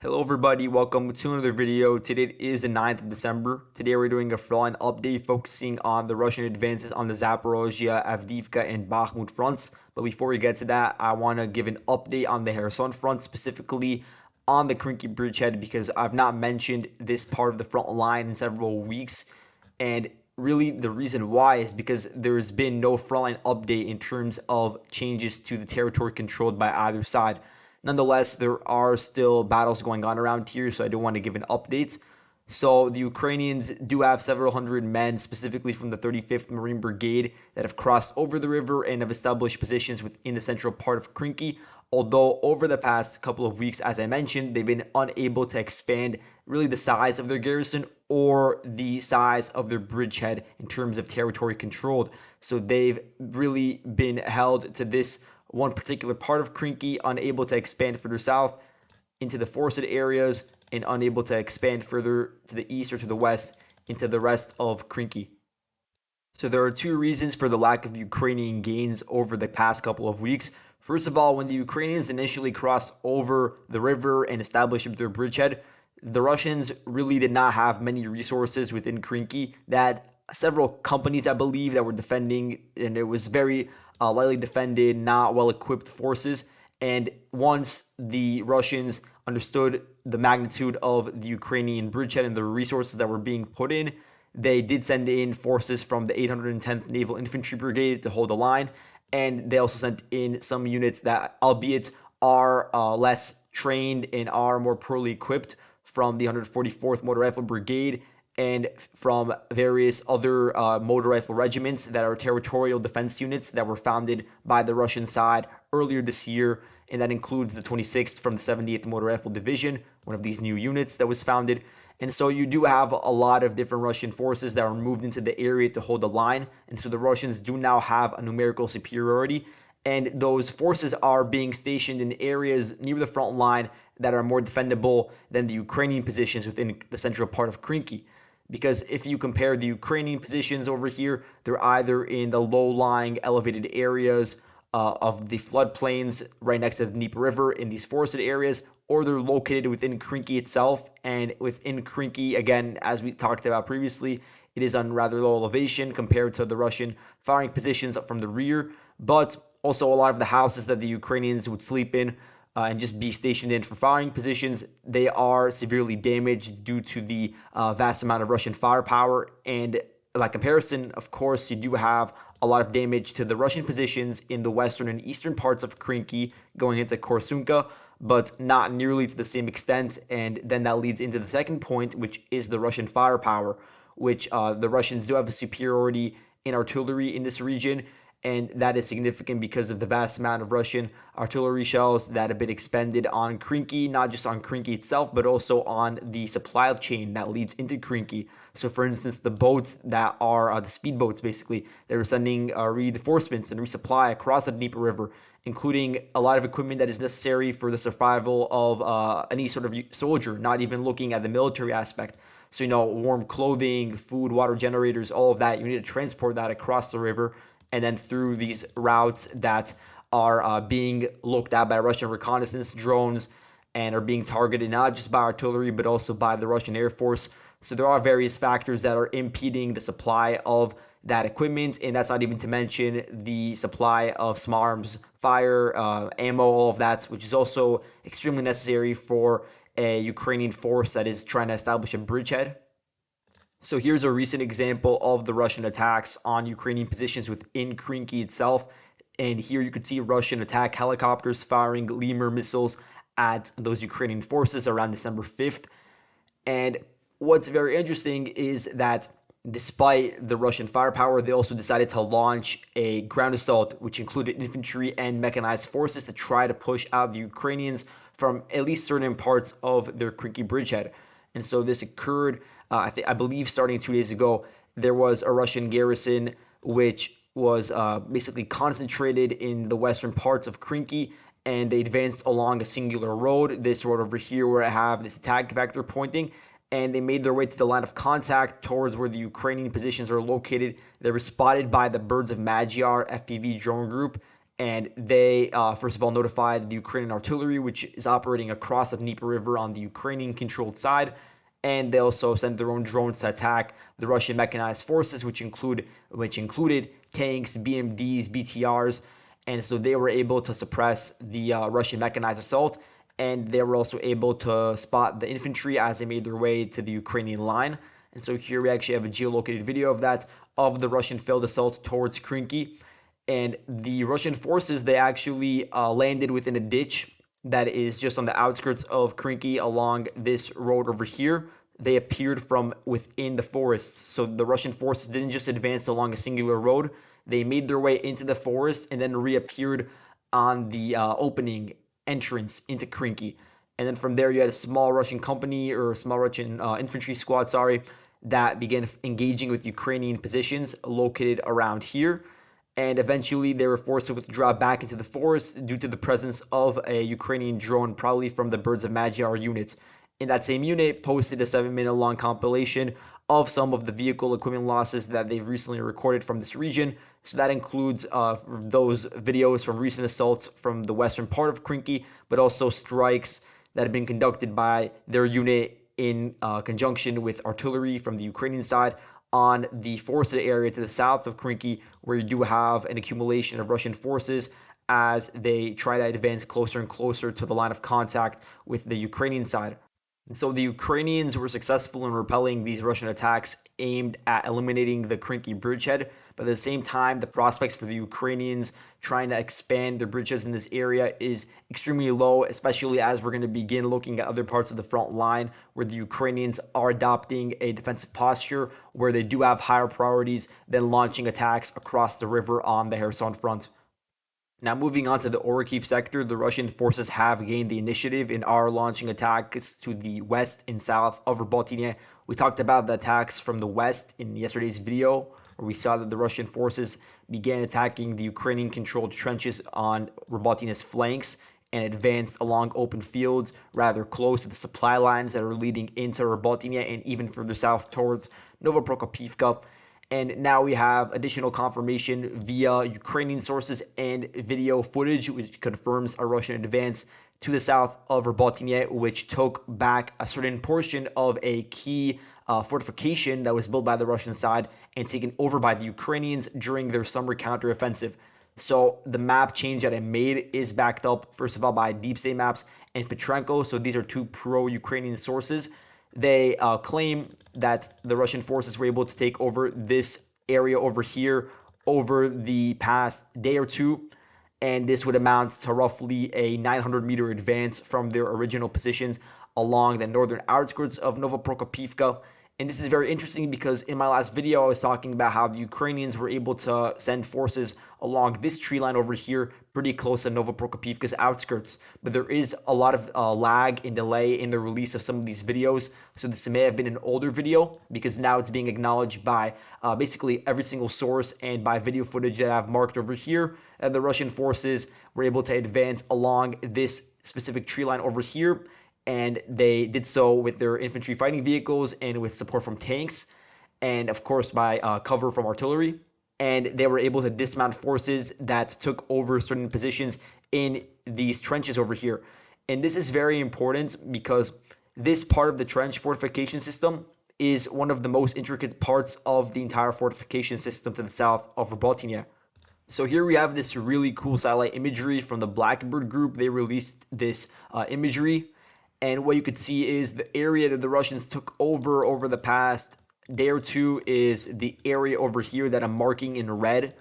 Hello everybody, welcome to another video. Today is the 9th of December. Today we're doing a frontline update focusing on the Russian advances on the Zaporozhye, Avdiivka, and Bakhmut fronts. But before we get to that, I want to give an update on the Kherson front, specifically on the Krynky bridgehead, because I've not mentioned this part of the front line in several weeks. And really the reason why is because there's been no frontline update in terms of changes to the territory controlled by either side. Nonetheless, there are still battles going on around here, so I do want to give an update. So the Ukrainians do have several hundred men, specifically from the 35th Marine Brigade, that have crossed over the river and have established positions within the central part of Krynky. Although over the past couple of weeks, as I mentioned, they've been unable to expand really the size of their garrison or the size of their bridgehead in terms of territory controlled. So they've really been held to this one particular part of Krynky, unable to expand further south into the forested areas and unable to expand further to the east or to the west into the rest of Krynky. So there are two reasons for the lack of Ukrainian gains over the past couple of weeks. First of all, when the Ukrainians initially crossed over the river and established their bridgehead, the Russians really did not have many resources within Krynky. That several companies, I believe, that were defending, and it was very lightly defended, not well-equipped forces. And once the Russians understood the magnitude of the Ukrainian bridgehead and the resources that were being put in, they did send in forces from the 810th Naval Infantry Brigade to hold the line. And they also sent in some units that, albeit are less trained and are more poorly equipped, from the 144th Motor Rifle Brigade and from various other motor rifle regiments that are territorial defense units that were founded by the Russian side earlier this year. And that includes the 26th from the 78th Motor Rifle Division, one of these new units that was founded. And so you do have a lot of different Russian forces that are moved into the area to hold the line. And so the Russians do now have a numerical superiority. And those forces are being stationed in areas near the front line that are more defendable than the Ukrainian positions within the central part of Krynky. Because if you compare the Ukrainian positions over here, they're either in the low-lying elevated areas of the floodplains right next to the Dnieper River in these forested areas, or they're located within Krynky itself. And within Krynky, again, as we talked about previously, it is on rather low elevation compared to the Russian firing positions from the rear. But also a lot of the houses that the Ukrainians would sleep in and just be stationed in for firing positions, they are severely damaged due to the vast amount of Russian firepower. And by comparison, of course, you do have a lot of damage to the Russian positions in the western and eastern parts of Krynky going into Korsunka, but not nearly to the same extent. And then that leads into the second point, which is the Russian firepower, which the Russians do have a superiority in artillery in this region. And that is significant because of the vast amount of Russian artillery shells that have been expended on Krynky, not just on Krynky itself, but also on the supply chain that leads into Krynky. So, for instance, the boats that are the speedboats, basically, that are sending reinforcements and resupply across the Dnieper River, including a lot of equipment that is necessary for the survival of any sort of soldier, not even looking at the military aspect. So, warm clothing, food, water generators, all of that. You need to transport that across the river and then through these routes that are being looked at by Russian reconnaissance drones and are being targeted not just by artillery, but also by the Russian Air Force. So there are various factors that are impeding the supply of that equipment, and that's not even to mention the supply of small arms, fire, ammo, all of that, which is also extremely necessary for a Ukrainian force that is trying to establish a bridgehead. So here's a recent example of the Russian attacks on Ukrainian positions within Krynky itself. And here you can see Russian attack helicopters firing Lemur missiles at those Ukrainian forces around December 5th. And what's very interesting is that despite the Russian firepower, they also decided to launch a ground assault, which included infantry and mechanized forces to try to push out the Ukrainians from at least certain parts of their Krynky bridgehead. And so this occurred, I believe, starting 2 days ago. There was a Russian garrison which was basically concentrated in the western parts of Krynky, and they advanced along a singular road, this road over here where I have this attack vector pointing, and they made their way to the line of contact towards where the Ukrainian positions are located. They were spotted by the Birds of Magyar FPV drone group, And they, first of all, notified the Ukrainian artillery, which is operating across the Dnieper River on the Ukrainian-controlled side. And they also sent their own drones to attack the Russian mechanized forces, which included tanks, BMDs, BTRs. And so they were able to suppress the Russian mechanized assault. And they were also able to spot the infantry as they made their way to the Ukrainian line. And so here we actually have a geolocated video of that, of the Russian failed assault towards Krynky. And the Russian forces, they actually landed within a ditch that is just on the outskirts of Krynky along this road over here. They appeared from within the forests. So the Russian forces didn't just advance along a singular road. They made their way into the forest and then reappeared on the opening entrance into Krynky. And then from there, you had a small Russian company, or a small Russian infantry squad, that began engaging with Ukrainian positions located around here. And eventually they were forced to withdraw back into the forest due to the presence of a Ukrainian drone, probably from the Birds of Magyar unit. And that same unit posted a 7-minute long compilation of some of the vehicle equipment losses that they've recently recorded from this region. So that includes those videos from recent assaults from the western part of Krynky, but also strikes that have been conducted by their unit in conjunction with artillery from the Ukrainian side on the forested area to the south of Krynky, where you do have an accumulation of Russian forces as they try to advance closer and closer to the line of contact with the Ukrainian side. And so the Ukrainians were successful in repelling these Russian attacks aimed at eliminating the Krynky bridgehead. But at the same time, the prospects for the Ukrainians trying to expand their bridges in this area is extremely low, especially as we're going to begin looking at other parts of the front line where the Ukrainians are adopting a defensive posture, where they do have higher priorities than launching attacks across the river on the Kherson front. Now, moving on to the Orikhiv sector, the Russian forces have gained the initiative and are launching attacks to the west and south of Robotyne. We talked about the attacks from the west in yesterday's video, where we saw that the Russian forces began attacking the Ukrainian-controlled trenches on Robotyne's flanks and advanced along open fields rather close to the supply lines that are leading into Robotyne and even further south towards Novoprokopivka. And now we have additional confirmation via Ukrainian sources and video footage, which confirms a Russian advance to the south of Robotyne, which took back a certain portion of a key fortification that was built by the Russian side and taken over by the Ukrainians during their summer counteroffensive. So the map change that I made is backed up, first of all, by Deep State Maps and Petrenko. So these are two pro-Ukrainian sources. They claim that the Russian forces were able to take over this area over here over the past day or two, and this would amount to roughly a 900-meter advance from their original positions along the northern outskirts of Novoprokopivka. And this is very interesting because in my last video, I was talking about how the Ukrainians were able to send forces along this tree line over here, pretty close to Novoprokopivka's outskirts. But there is a lot of lag and delay in the release of some of these videos. So this may have been an older video because now it's being acknowledged by basically every single source and by video footage that I've marked over here. And the Russian forces were able to advance along this specific tree line over here. And they did so with their infantry fighting vehicles and with support from tanks, and of course by cover from artillery. And they were able to dismount forces that took over certain positions in these trenches over here. And this is very important because this part of the trench fortification system is one of the most intricate parts of the entire fortification system to the south of Robotyne. So here we have this really cool satellite imagery from the Blackbird group. They released this imagery. And what you could see is the area that the Russians took over the past day or two is the area over here that I'm marking in red.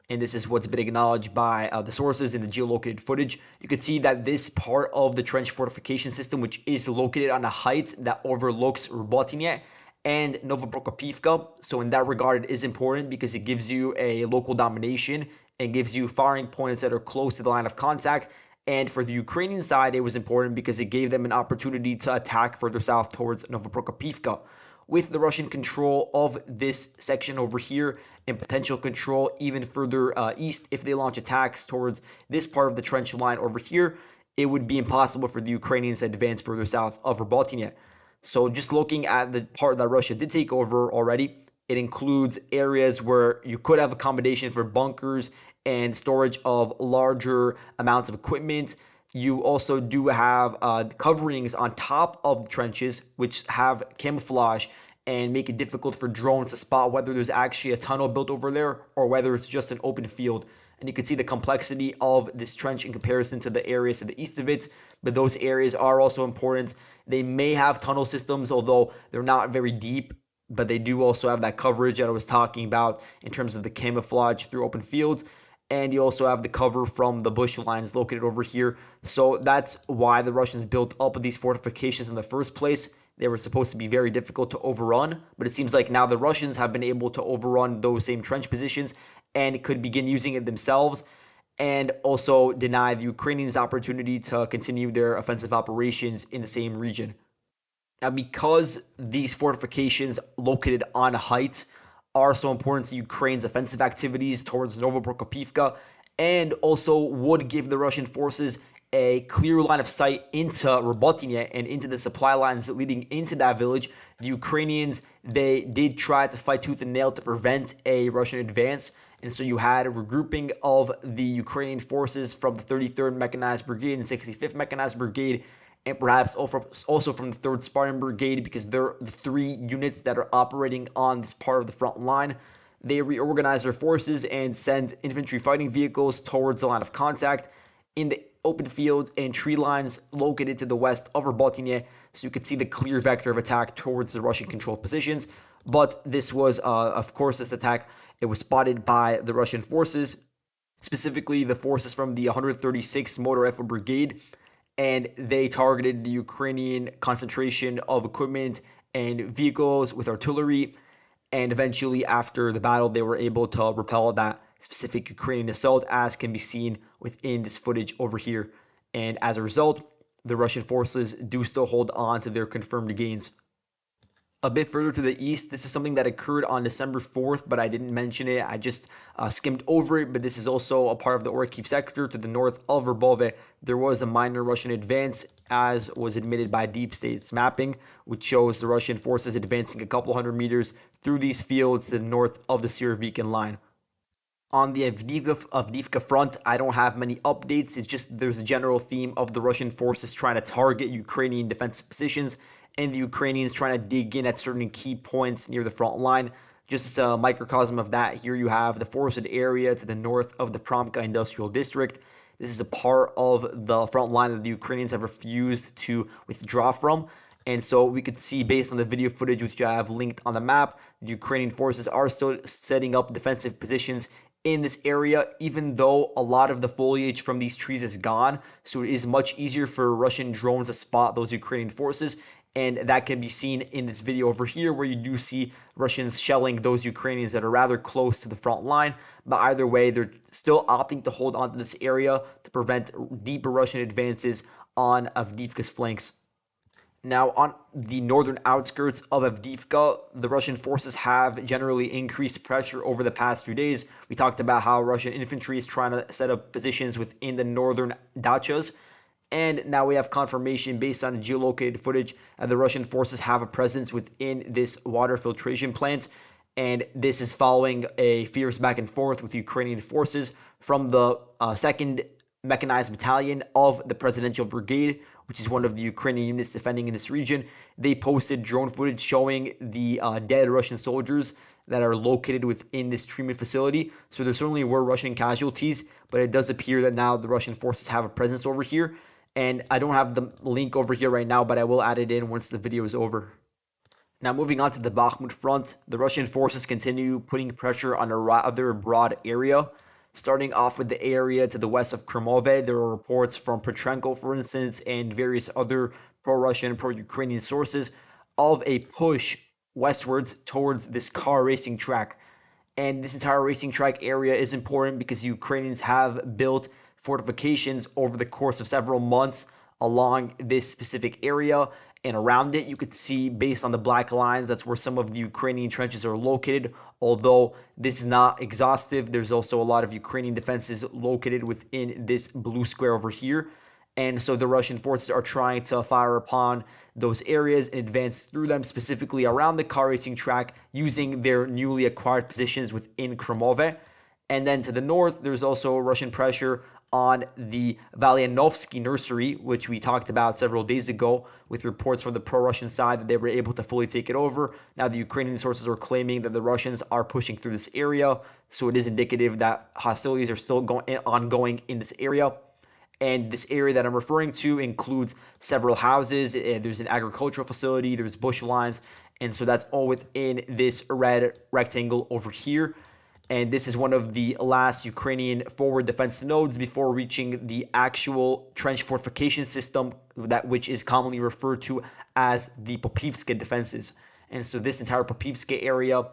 And this is what's been acknowledged by the sources in the geolocated footage. You could see that this part of the trench fortification system, which is located on a height that overlooks Robotyne and Novoprokopivka. So in that regard, it is important because it gives you a local domination and gives you firing points that are close to the line of contact. And for the Ukrainian side, it was important because it gave them an opportunity to attack further south towards Novoprokopivka. With the Russian control of this section over here and potential control even further east, if they launch attacks towards this part of the trench line over here, it would be impossible for the Ukrainians to advance further south of Robotyne. So just looking at the part that Russia did take over already, it includes areas where you could have accommodation for bunkers and storage of larger amounts of equipment. You also do have coverings on top of the trenches, which have camouflage and make it difficult for drones to spot whether there's actually a tunnel built over there or whether it's just an open field. And you can see the complexity of this trench in comparison to the areas to the east of it. But those areas are also important. They may have tunnel systems, although they're not very deep. But they do also have that coverage that I was talking about in terms of the camouflage through open fields. And you also have the cover from the bush lines located over here. So that's why the Russians built up these fortifications in the first place. They were supposed to be very difficult to overrun, but it seems like now the Russians have been able to overrun those same trench positions and could begin using it themselves, and also deny the Ukrainians opportunity to continue their offensive operations in the same region. Now, because these fortifications located on a height are so important to Ukraine's offensive activities towards Novoprokopivka, and also would give the Russian forces a clear line of sight into Robotyne and into the supply lines leading into that village, the Ukrainians, they did try to fight tooth and nail to prevent a Russian advance. And so you had a regrouping of the Ukrainian forces from the 33rd Mechanized Brigade and 65th Mechanized Brigade, and perhaps also from the 3rd Spartan Brigade, because they're the three units that are operating on this part of the front line. They reorganize their forces and send infantry fighting vehicles towards the line of contact in the open fields and tree lines located to the west of Robotyne, so you could see the clear vector of attack towards the Russian-controlled positions. But this was, of course, this attack, it was spotted by the Russian forces, specifically the forces from the 136th Motor Rifle Brigade, and they targeted the Ukrainian concentration of equipment and vehicles with artillery. And eventually, after the battle, they were able to repel that specific Ukrainian assault, as can be seen within this footage over here. And as a result, the Russian forces do still hold on to their confirmed gains. A bit further to the east, this is something that occurred on December 4th, but I didn't mention it. I just skimmed over it, but this is also a part of the Orkiv sector to the north of Verbove. There was a minor Russian advance, as was admitted by Deep State's mapping, which shows the Russian forces advancing a couple hundred meters through these fields to the north of the Surovikin line. On the Avdiivka Front, I don't have many updates. It's just there's a general theme of the Russian forces trying to target Ukrainian defensive positions, and the Ukrainians trying to dig in at certain key points near the front line. Just as a microcosm of that, here you have the forested area to the north of the Promka Industrial District. This is a part of the front line that the Ukrainians have refused to withdraw from. And so we could see, based on the video footage which I have linked on the map, the Ukrainian forces are still setting up defensive positions in this area, even though a lot of the foliage from these trees is gone. So it is much easier for Russian drones to spot those Ukrainian forces. And that can be seen in this video over here, where you do see Russians shelling those Ukrainians that are rather close to the front line. But either way, they're still opting to hold on to this area to prevent deeper Russian advances on Avdiivka's flanks. Now, on the northern outskirts of Avdiivka, the Russian forces have generally increased pressure over the past few days. We talked about how Russian infantry is trying to set up positions within the northern dachas. And now we have confirmation based on geolocated footage that the Russian forces have a presence within this water filtration plant. And this is following a fierce back and forth with Ukrainian forces from the 2nd Mechanized Battalion of the Presidential Brigade, which is one of the Ukrainian units defending in this region. They posted drone footage showing the dead Russian soldiers that are located within this treatment facility. So there certainly were Russian casualties, but it does appear that now the Russian forces have a presence over here. And I don't have the link over here right now, but I will add it in once the video is over. Now, moving on to the Bakhmut Front, the Russian forces continue putting pressure on a rather broad area. Starting off with the area to the west of Krymove, there are reports from Petrenko, for instance, and various other pro-Russian, pro-Ukrainian sources of a push westwards towards this car racing track. And this entire racing track area is important because the Ukrainians have built fortifications over the course of several months along this specific area and around it. You could see, based on the black lines, that's where some of the Ukrainian trenches are located. Although this is not exhaustive, there's also a lot of Ukrainian defenses located within this blue square over here. And so the Russian forces are trying to fire upon those areas and advance through them, specifically around the car racing track, using their newly acquired positions within Krymove. And then to the north, there's also Russian pressure on the Valyanovsky nursery, which we talked about several days ago with reports from the pro-Russian side that they were able to fully take it over. Now the Ukrainian sources are claiming that the Russians are pushing through this area, so it is indicative that hostilities are still ongoing in this area. And this area that I'm referring to includes several houses. There's an agricultural facility, there's bush lines, and so that's all within this red rectangle over here. And this is one of the last Ukrainian forward defense nodes before reaching the actual trench fortification system, which is commonly referred to as the Popivska defenses. And so this entire Popivska area,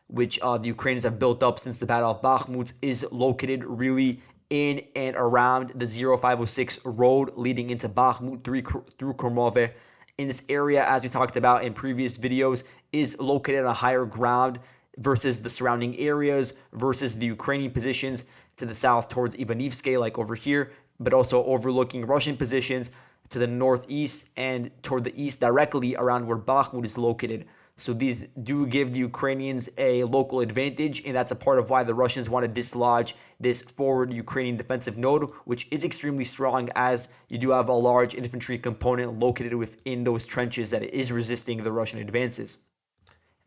which the Ukrainians have built up since the Battle of Bakhmut, is located really in and around the 0506 road leading into Bakhmut through Kromove. In this area, as we talked about in previous videos, is located on higher ground versus the surrounding areas, versus the Ukrainian positions to the south towards Ivanivske, like over here, but also overlooking Russian positions to the northeast and toward the east directly around where Bakhmut is located. So these do give the Ukrainians a local advantage, and that's a part of why the Russians want to dislodge this forward Ukrainian defensive node, which is extremely strong, as you do have a large infantry component located within those trenches that is resisting the Russian advances.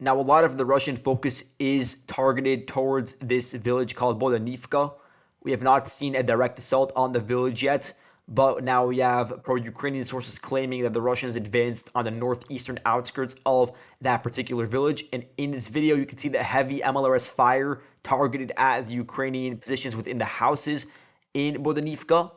Now, a lot of the Russian focus is targeted towards this village called Rozdolivka. We have not seen a direct assault on the village yet, but now we have pro-Ukrainian sources claiming that the Russians advanced on the northeastern outskirts of that particular village. And in this video, you can see the heavy MLRS fire targeted at the Ukrainian positions within the houses in Rozdolivka.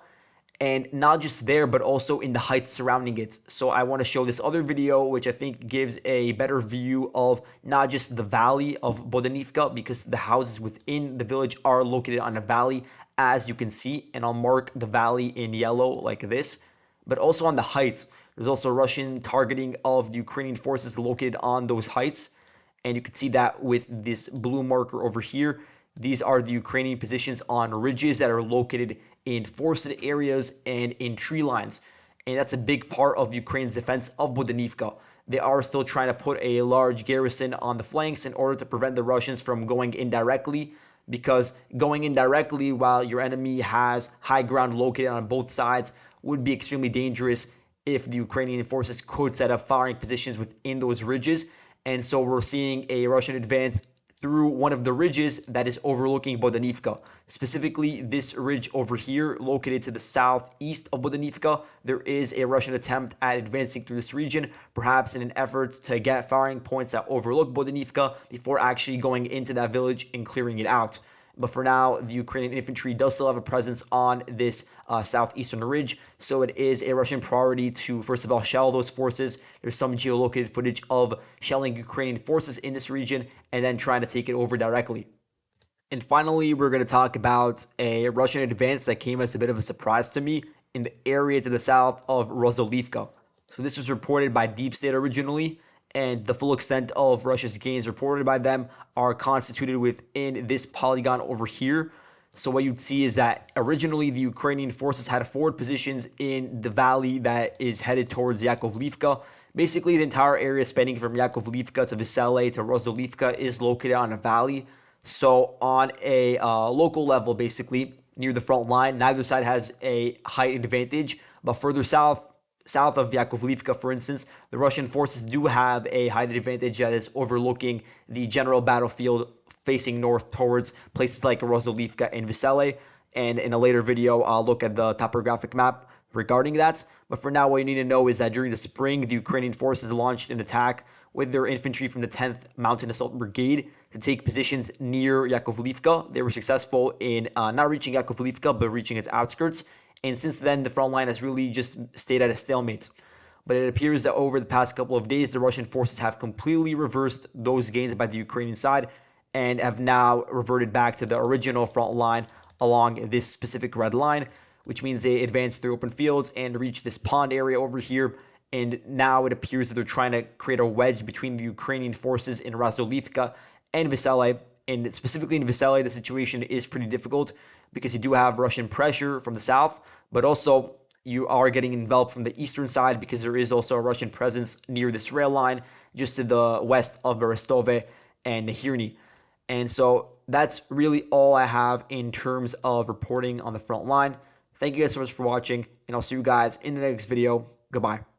And not just there, but also in the heights surrounding it. So I want to show this other video, which I think gives a better view of not just the valley of Rozdolivka, because the houses within the village are located on a valley, as you can see. And I'll mark the valley in yellow like this. But also on the heights, there's also Russian targeting of the Ukrainian forces located on those heights. And you can see that with this blue marker over here. These are the Ukrainian positions on ridges that are located in forested areas and in tree lines. And that's a big part of Ukraine's defense of Rozdolivka. They are still trying to put a large garrison on the flanks in order to prevent the Russians from going in directly, because going in directly while your enemy has high ground located on both sides would be extremely dangerous if the Ukrainian forces could set up firing positions within those ridges. And so we're seeing a Russian advance through one of the ridges that is overlooking Rozdolivka. Specifically, this ridge over here, located to the southeast of Rozdolivka, there is a Russian attempt at advancing through this region, perhaps in an effort to get firing points that overlook Rozdolivka before actually going into that village and clearing it out. But for now, the Ukrainian infantry does still have a presence on this southeastern ridge. So it is a Russian priority to, first of all, shell those forces. There's some geolocated footage of shelling Ukrainian forces in this region and then trying to take it over directly. And finally, we're going to talk about a Russian advance that came as a bit of a surprise to me in the area to the south of Rozdolivka. So this was reported by Deep State originally, and the full extent of Russia's gains reported by them are constituted within this polygon over here. So what you'd see is that originally the Ukrainian forces had forward positions in the valley that is headed towards Yakovlivka. Basically, the entire area spanning from Yakovlivka to Vesele to Rozdolivka is located on a valley. So on a local level, basically, near the front line, neither side has a height advantage, but further south of Yakovlivka, for instance, the Russian forces do have a height advantage that is overlooking the general battlefield facing north towards places like Rozdolivka and Vesele. And in a later video, I'll look at the topographic map regarding that. But for now, what you need to know is that during the spring, the Ukrainian forces launched an attack with their infantry from the 10th Mountain Assault Brigade to take positions near Yakovlivka. They were successful in not reaching Yakovlivka, but reaching its outskirts. And since then, the front line has really just stayed at a stalemate. But it appears that over the past couple of days, the Russian forces have completely reversed those gains by the Ukrainian side and have now reverted back to the original front line along this specific red line, which means they advanced through open fields and reached this pond area over here. And now it appears that they're trying to create a wedge between the Ukrainian forces in Rozdolivka and Vesele. And specifically in Vesele, the situation is pretty difficult because you do have Russian pressure from the south, but also you are getting enveloped from the eastern side because there is also a Russian presence near this rail line just to the west of Berestove and Nahirny. And so that's really all I have in terms of reporting on the front line. Thank you guys so much for watching, and I'll see you guys in the next video. Goodbye.